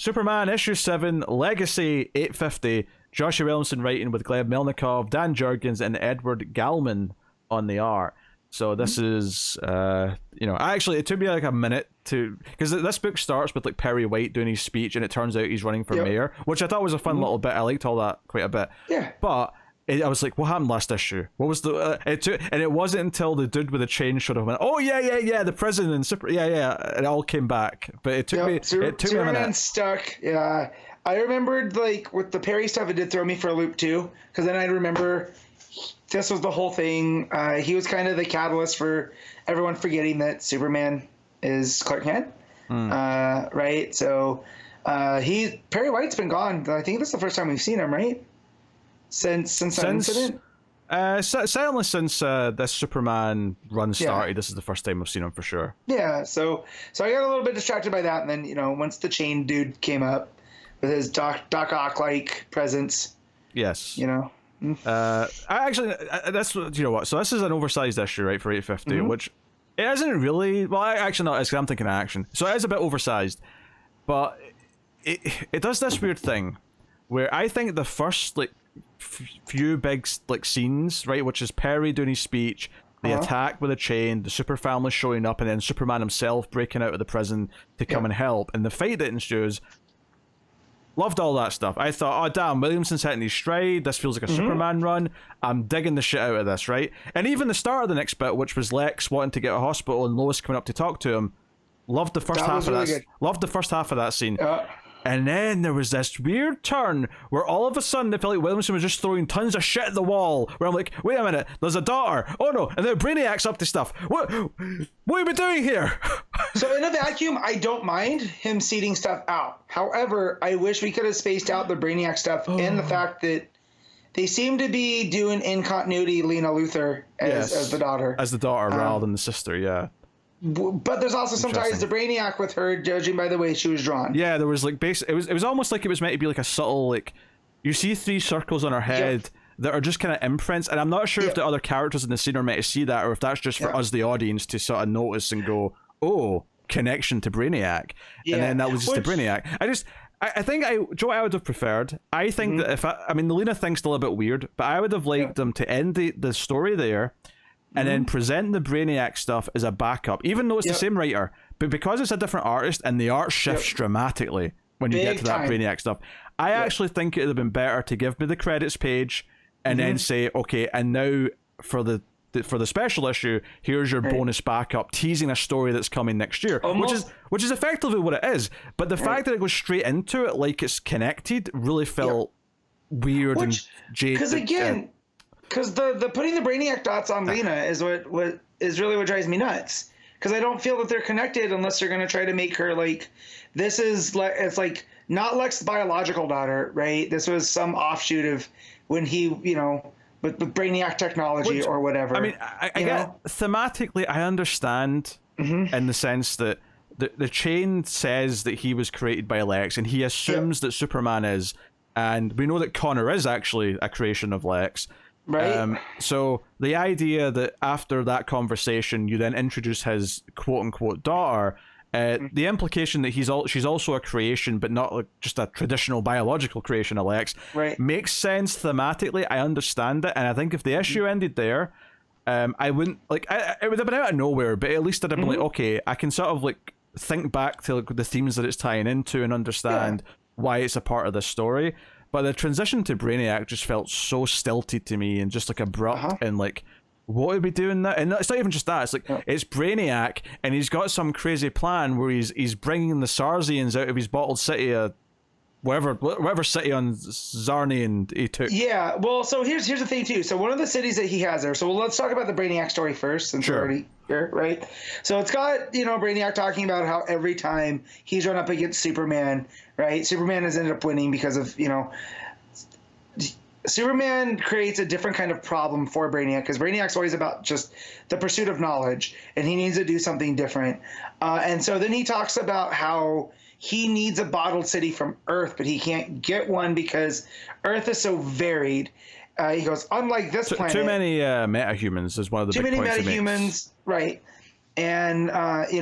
Superman issue 7, Legacy 850. Joshua Williamson writing with Gleb Melnikov, Dan Jurgens, and Edward Gallman on the art. So this is, actually, it took me like a minute to, because this book starts with like Perry White doing his speech, and it turns out he's running for mayor, which I thought was a fun little bit. I liked all that quite a bit. Yeah. But I was like, what happened last issue? What was the? And it wasn't until the dude with the chain showed up and went, oh yeah, the prison and super, and it all came back. But it took me. It took me a minute. Stuck. Yeah, I remembered like with the Perry stuff, it did throw me for a loop too, because then I remember. This was the whole thing. He was kind of the catalyst for everyone forgetting that Superman is Clark Kent, right? So Perry White's been gone. I think this is the first time we've seen him, right? Since that incident. Certainly since this Superman run started, this is the first time I've seen him for sure. Yeah. So I got a little bit distracted by that, and then once the Chain dude came up with his Doc Ock like presence. Yes. That's what. So this is an oversized issue, right, for 850, which it isn't really. Well, actually not. I'm thinking of action, so it is a bit oversized, but it does this weird thing where I think the first like few big like scenes, right, which is Perry doing his speech, the attack with a chain, the super family showing up, and then Superman himself breaking out of the prison to come and help, and the fight that ensues. Loved all that stuff. I thought, oh damn, Williamson's hitting his stride. This feels like a Superman run. I'm digging the shit out of this, right? And even the start of the next bit, which was Lex wanting to get a hospital and Lois coming up to talk to him. Loved the first half of that. Loved the first half of that scene. And then there was this weird turn where all of a sudden it felt like Williamson was just throwing tons of shit at the wall. Where I'm like, wait a minute, there's a daughter. Oh no, and then Brainiac's up to stuff. What are we doing here? So in a vacuum, I don't mind him seeding stuff out. However, I wish we could have spaced out the Brainiac stuff and the fact that they seem to be doing in continuity Lena Luthor as the daughter. As the daughter rather than the sister, yeah. But there's also some ties to Brainiac with her, judging by the way she was drawn. Yeah, there was like it was almost like it was meant to be like a subtle like you see 3 circles on her head that are just kind of imprints, and I'm not sure if the other characters in the scene are meant to see that or if that's just for us the audience to sort of notice and go, oh, connection to Brainiac, and then that was just to Brainiac. I think Joe, I would have preferred. I think that if I mean the Lena thing's still a bit weird, but I would have liked them to end the story there. And then present the Brainiac stuff as a backup, even though it's the same writer, but because it's a different artist and the art shifts dramatically when you get to that Brainiac stuff. I actually think it would have been better to give me the credits page and then say, okay, and now for the special issue, here's your bonus backup, teasing a story that's coming next year, which is effectively what it is. But the fact that it goes straight into it like it's connected really felt weird and jaded. Because again. Because the putting the Brainiac dots on Lena is what is really what drives me nuts. Because I don't feel that they're connected unless they're going to try to make her like this is like it's like not Lex's biological daughter, right? This was some offshoot of when he with Brainiac technology or whatever. I mean, I get thematically I understand in the sense that the Chain says that he was created by Lex and he assumes that Superman is, and we know that Connor is actually a creation of Lex. Right. So the idea that after that conversation you then introduce his quote-unquote daughter, the implication that she's also a creation but not like just a traditional biological creation of Lex, makes sense thematically. I understand it, and I think if the issue ended there, I wouldn't like it would have been out of nowhere, but at least I'd have been like, okay, I can sort of like think back to like the themes that it's tying into and understand why it's a part of this story. But the transition to Brainiac just felt so stilted to me and just like abrupt and like, what are we doing that? And it's not even just that. It's like it's Brainiac and he's got some crazy plan where he's bringing the Sarsians out of his bottled city, whatever city on Zarnian he took. Yeah, well, so here's the thing too. So one of the cities that he has there. So let's talk about the Brainiac story first, since we're already here, right? So it's got Brainiac talking about how every time he's run up against Superman, right? Superman has ended up winning because of Superman creates a different kind of problem for Brainiac because Brainiac's always about just the pursuit of knowledge, and he needs to do something different. And so then he talks about how he needs a bottled city from Earth, but he can't get one because Earth is so varied. He goes, unlike this planet. Too many metahumans is one of the big points. Too many metahumans, right. And,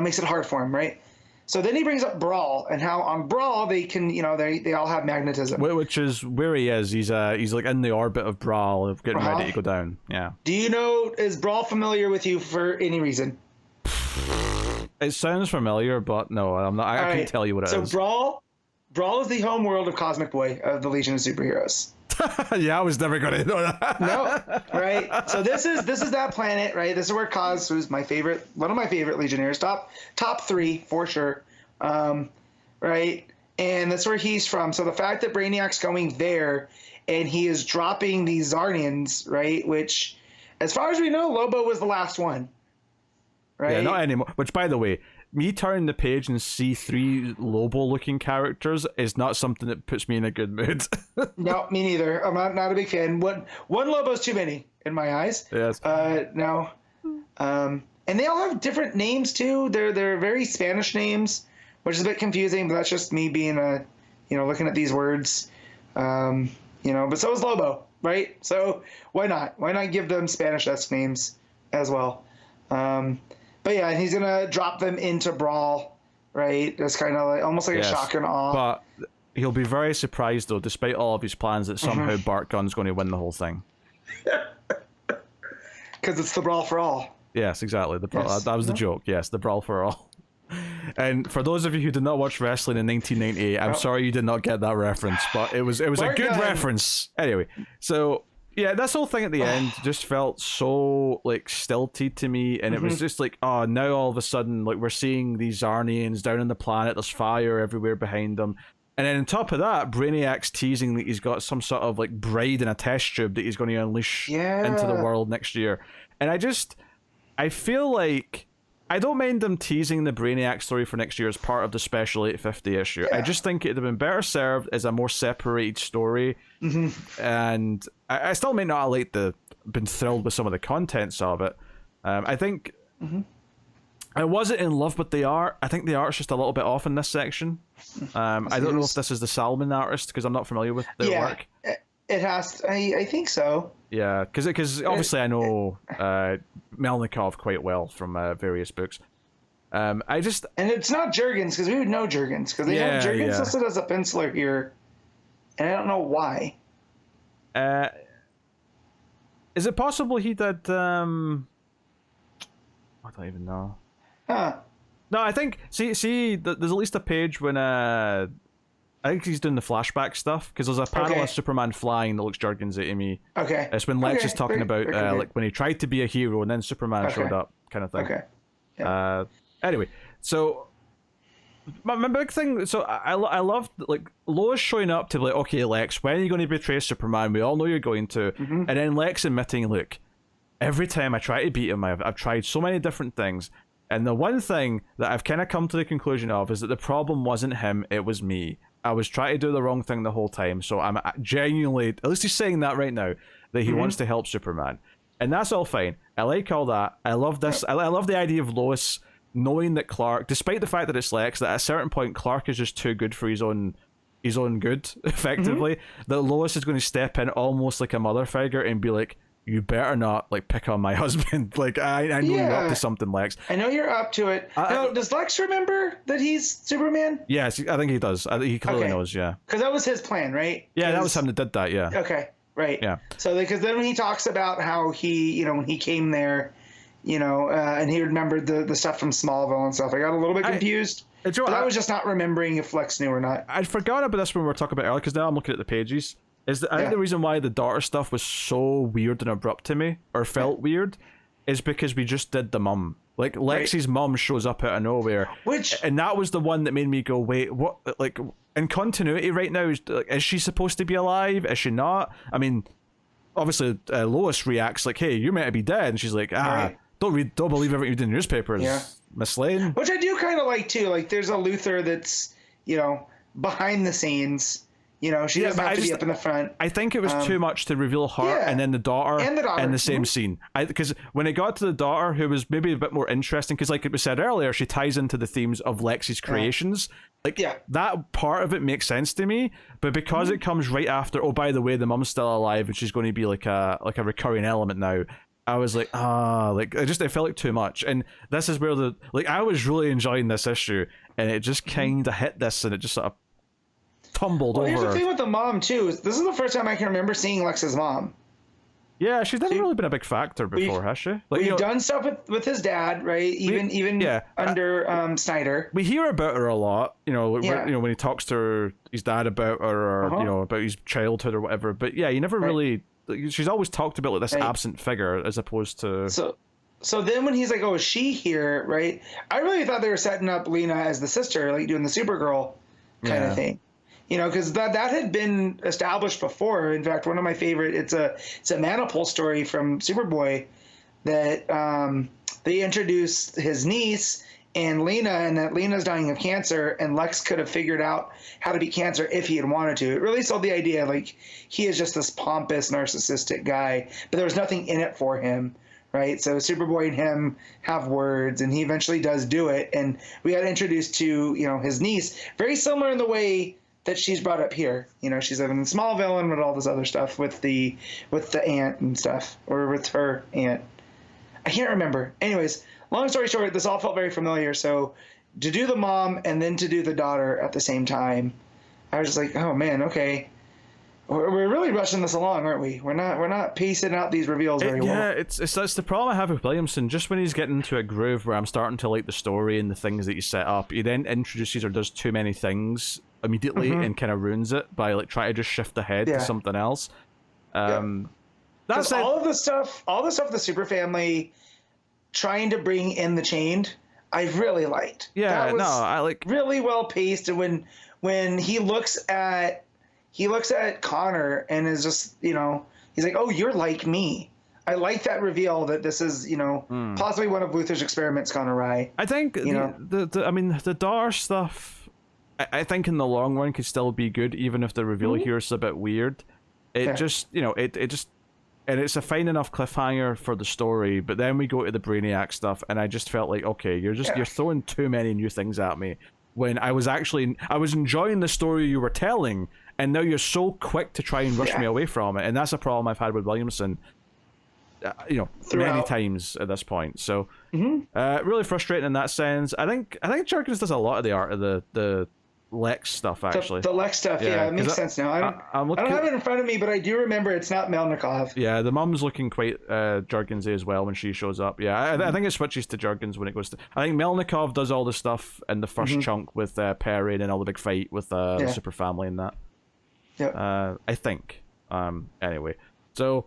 makes it hard for him, right? So then he brings up Brawl and how on Brawl they can, they all have magnetism. Which is where he is. He's like in the orbit of Brawl, of getting ready to go down. Yeah. Do you know, is Brawl familiar with you for any reason? It sounds familiar, but no, I'm not. I can't tell you what it is. So Brawl is the home world of Cosmic Boy of the Legion of Superheroes. Yeah, I was never going to know that. No, right? So this is that planet, right? This is where Cos, who's one of my favorite Legionnaires, top 3 for sure, right? And that's where he's from. So the fact that Brainiac's going there, and he is dropping these Zarnians, right? Which, as far as we know, Lobo was the last one, right? Yeah, not anymore. Which, by the way, me turning the page and see 3 Lobo-looking characters is not something that puts me in a good mood. No, me neither. I'm not a big fan. One Lobo's too many in my eyes. Yes. No. And they all have different names too. They're very Spanish names, which is a bit confusing. But that's just me being looking at these words. But so is Lobo, right? So why not? Why not give them Spanish-esque names as well? But yeah, he's gonna drop them into Brawl, right? It's kind of like almost like a shock and awe. But he'll be very surprised, though, despite all of his plans, that somehow Bart Gunn's going to win the whole thing. Because it's the Brawl for all. Yes, exactly. That was the joke. Yes, the Brawl for all. And for those of you who did not watch wrestling in 1998, I'm sorry you did not get that reference, but it was a good reference. Anyway, so yeah, this whole thing at the end just felt so like stilted to me, and it was just like, oh, now all of a sudden, like, we're seeing these Zarnians down on the planet. There's fire everywhere behind them, and then on top of that, Brainiac's teasing that he's got some sort of like bride in a test tube that he's going to unleash into the world next year. And I feel like I don't mind them teasing the Brainiac story for next year as part of the special 850 issue. Yeah. I just think it'd have been better served as a more separated story. And I still may not have been thrilled with some of the contents of it. I think I wasn't in love with the art. I think the art's just a little bit off in this section. I don't know if this is the Salmon artist, because I'm not familiar with their work. It has to, I think so. Yeah, because obviously I know Melnikov quite well from various books. And it's not Jurgens, because we would know Jurgens, because they have Jurgens listed as a penciler here, and I don't know why. Is it possible he did? I don't even know. Huh. No, I think see. There's at least a page when I think he's doing the flashback stuff, because there's a panel of Superman flying that looks Jurgens-y to me. Okay. It's when Lex is talking about like when he tried to be a hero and then Superman showed up, kind of thing. Okay. Yeah. Anyway, so my big thing. So I loved like Lois showing up to be like, okay, Lex, when are you going to betray Superman? We all know you're going to. And then Lex admitting, look, every time I try to beat him, I've tried so many different things. And the one thing that I've kind of come to the conclusion of is that the problem wasn't him, it was me. I was trying to do the wrong thing the whole time, so I'm genuinely, at least he's saying that right now, that he wants to help Superman. And that's all fine. I like all that. I love this. I love the idea of Lois knowing that Clark, despite the fact that it's Lex, that at a certain point Clark is just too good for his own good, effectively, that Lois is going to step in almost like a mother figure and be like, you better not like pick on my husband. Like I know you're up to something, Lex. I know you're up to it. Now, does Lex remember that he's Superman? Yes, I think he does. He clearly knows. Yeah. Because that was his plan, right? Yeah, that was him that did that. Yeah. Okay. Right. Yeah. So because then when he talks about how he, when he came there, and he remembered the stuff from Smallville and stuff, I got a little bit confused. I was just not remembering if Lex knew or not. I'd forgot about this when we were talking about earlier, because now I'm looking at the pages. I think the reason why the daughter stuff was so weird and abrupt to me, or felt weird, is because we just did the mum. Like, Lexi's mum shows up out of nowhere. And that was the one that made me go, wait, what? Like, in continuity right now, is she supposed to be alive? Is she not? I mean, obviously, Lois reacts like, hey, you're meant to be dead. And she's like, don't believe everything you did in the newspapers, Miss Lane. Which I do kind of like, too. Like, there's a Luthor that's, behind the scenes. She doesn't have to be up in the front. I think it was too much to reveal her and then the daughter in the same scene. Because when it got to the daughter, who was maybe a bit more interesting, because like it was said earlier, she ties into the themes of Lexi's creations. That part of it makes sense to me, but because it comes right after, oh, by the way, the mum's still alive and she's going to be like a recurring element now, I was like, it felt like too much. And this is where I was really enjoying this issue, and it just kind of hit this, and it just sort of tumbled over. Here's the thing with the mom too. This is the first time I can remember seeing Lex's mom. Yeah, she's never really been a big factor before, has she? We've done stuff with his dad, right? Even under Snyder. We hear about her a lot, when he talks to his dad about her, or about his childhood or whatever. But yeah, you never really. She's always talked about this absent figure as opposed to. So then when he's like, "Oh, is she here?" Right? I really thought they were setting up Lena as the sister, like doing the Supergirl kind of thing. Because that had been established before. In fact, one of my favorite, it's a Manipul story from Superboy that they introduced his niece and Lena, and that Lena's dying of cancer, and Lex could have figured out how to beat cancer if he had wanted to. It really sold the idea, like, he is just this pompous, narcissistic guy, but there was nothing in it for him, right? So Superboy and him have words, and he eventually does do it, and we got introduced to, his niece, very similar in the way that she's brought up here. She's living in Smallville and with all this other stuff with the aunt and stuff, or with her aunt. I can't remember. Anyways, long story short, this all felt very familiar. So to do the mom and then to do the daughter at the same time, I was just like, oh man, okay. We're really rushing this along, aren't we? We're not pacing out these reveals very well. Yeah, it's the problem I have with Williamson. Just when he's getting into a groove where I'm starting to like the story and the things that he set up, he then introduces or does too many things immediately and kind of ruins it by like trying to just shift ahead to something else. That's all the stuff the Super Family trying to bring in the Chained, I really liked. Yeah, I like really well paced, and when he looks at Connor and is just, he's like, oh, you're like me. I like that reveal that this is, possibly one of Luthor's experiments gone awry. I think the Dar stuff, I think in the long run could still be good, even if the reveal here is a bit weird. It just, and it's a fine enough cliffhanger for the story, but then we go to the Brainiac stuff, and I just felt like, okay, you're throwing too many new things at me. When I was enjoying the story you were telling, and now you're so quick to try and rush me away from it, and that's a problem I've had with Williamson. Many times at this point. So, really frustrating in that sense. I think Jurgens does a lot of the art of the Lex stuff, actually. The Lex stuff, it makes sense now. I don't have it in front of me, but I do remember it's not Melnikov. Yeah, the mum's looking quite Jurgens-y as well when she shows up. Yeah, I think it switches to Jurgens when it goes to... I think Melnikov does all the stuff in the first chunk with Perry and all the big fight with the Super Family and that. Yeah. I think. Anyway, so...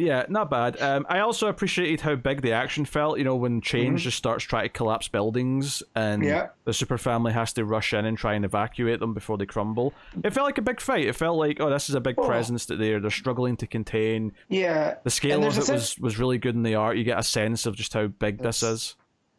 Yeah, not bad. I also appreciated how big the action felt, when Change just starts trying to collapse buildings and the Super Family has to rush in and try and evacuate them before they crumble. It felt like a big fight. It felt like, oh, this is a big presence that they're struggling to contain. Yeah. The scale of it was really good in the art. You get a sense of just how big this is.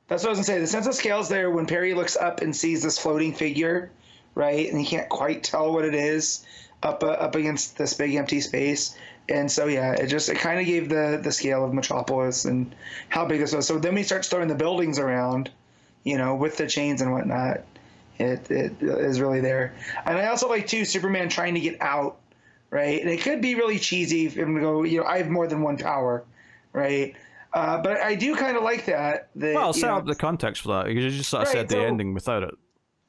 That's what I was going to say. The sense of scale's there when Perry looks up and sees this floating figure, right? And he can't quite tell what it is up against this big empty space. And so, it kind of gave the scale of Metropolis and how big this was. So then we start throwing the buildings around, with the chains and whatnot. It is really there. And I also like, too, Superman trying to get out, right? And it could be really cheesy for him to go, I have more than one power, right? But I do kind of like that. Well, set up the context for that, because you just sort of said the ending without it.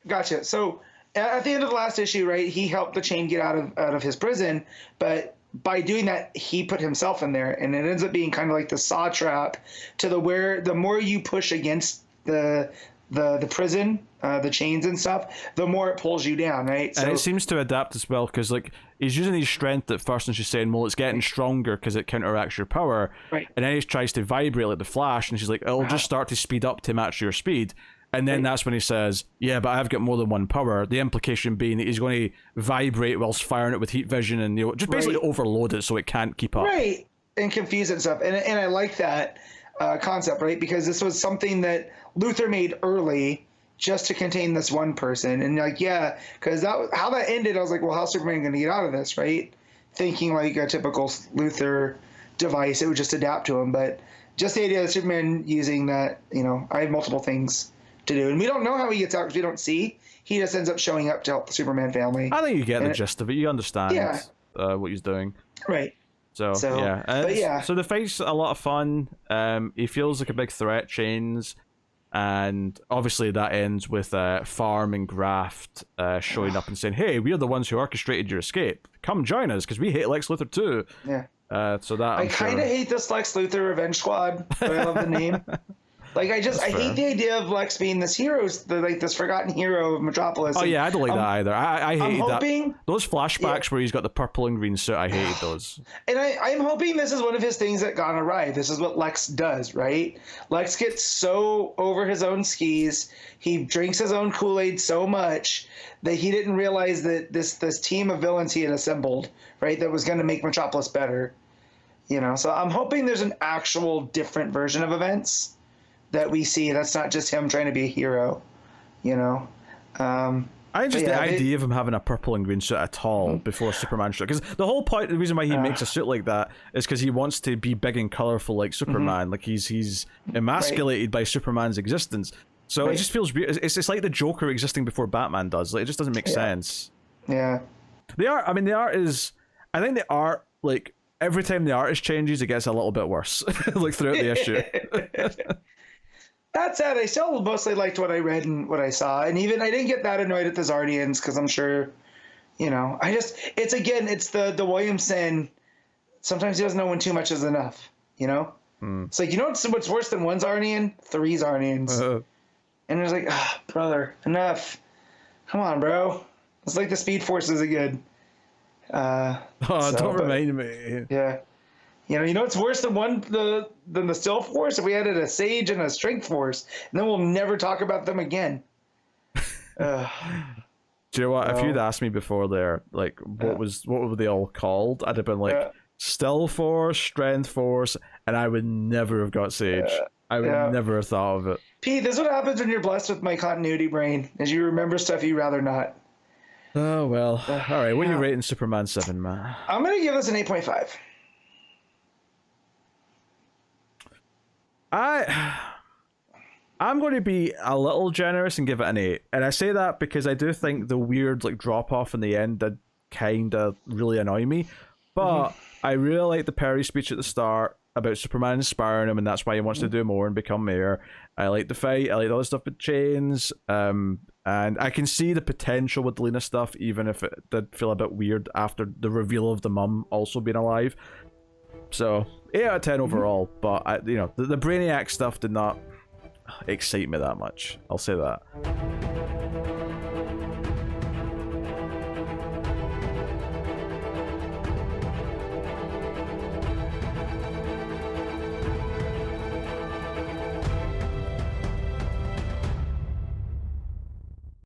Gotcha. So at the end of the last issue, right, he helped the Chain get out of his prison, but by doing that, he put himself in there, and it ends up being kind of like the saw trap to where the more you push against the prison, the chains and stuff, the more it pulls you down, right? And it seems to adapt as well, because like he's using his strength at first, and she's saying, well, it's getting stronger because it counteracts your power, right? And then he tries to vibrate like the Flash, and she's like, it'll just start to speed up to match your speed. And then that's when he says, yeah, but I've got more than one power. The implication being that he's going to vibrate whilst firing it with heat vision and just basically overload it so it can't keep up. Right, and confuse it and stuff. And I like that concept, right? Because this was something that Luthor made early just to contain this one person. And because how that ended, I was like, well, how's Superman going to get out of this, right? Thinking like a typical Luthor device, it would just adapt to him. But just the idea of Superman using that, I have multiple things to do, and we don't know how he gets out because we don't see. He just ends up showing up to help the Superman family. I think you get the gist of it. You understand what he's doing. Right. So yeah, but yeah. So the fight's a lot of fun. He feels like a big threat, Chains, and obviously that ends with Farm and Graft showing up and saying, "Hey, we're the ones who orchestrated your escape. Come join us because we hate Lex Luthor too." Yeah. So that I kind of hate this Lex Luthor Revenge Squad, but I love the name. Like, I hate the idea of Lex being this hero, this forgotten hero of Metropolis. Oh, yeah, I don't like that either. I hated hoping, that. Those flashbacks where he's got the purple and green suit, I hated those. And I'm hoping this is one of his things that gone awry. This is what Lex does, right? Lex gets so over his own skis, he drinks his own Kool-Aid so much that he didn't realize that this team of villains he had assembled, right, that was going to make Metropolis better. You know, so I'm hoping there's an actual different version of events that we see. That's not just him trying to be a hero, you know. The idea of him having a purple and green suit at all before Superman show, because the whole point, the reason why he makes a suit like that is because he wants to be big and colorful like Superman. Like he's emasculated by Superman's existence. So it just feels weird. It's like the Joker existing before Batman does. Like, it just doesn't make sense. Yeah. The art is. I think the art, like, every time the artist changes, it gets a little bit worse, like throughout the issue. That said, I still mostly liked what I read and what I saw, and even I didn't get that annoyed at the Zardians because I'm sure, you know, it's the Williamson. Sometimes he doesn't know when too much is enough, you know. It's like, you know what's worse than one Zardian? 3 Zardians, and it's like, brother, enough. Come on, bro. It's like the Speed Forces again. Don't remind me. Yeah. You know, it's worse than the Still Force if we added a Sage and a Strength Force, and then we'll never talk about them again. Do you know what? If you'd asked me before there, like, what were they all called? I'd have been like, Still Force, Strength Force, and I would never have got Sage. I would never have thought of it. Pete, this is what happens when you're blessed with my continuity brain, is you remember stuff you'd rather not. Oh, well. All right, what are you rating Superman 7, man? I'm going to give this an 8.5. I'm going to be a little generous and give it an 8. And I say that because I do think the weird like drop off in the end did kind of really annoy me. But I really like the Perry speech at the start about Superman inspiring him, and that's why he wants to do more and become mayor. I like the fight. I like all the stuff with Chains. And I can see the potential with the Lena stuff, even if it did feel a bit weird after the reveal of the mum also being alive. So 8 out of 10 overall, but the Brainiac stuff did not excite me that much. I'll say that.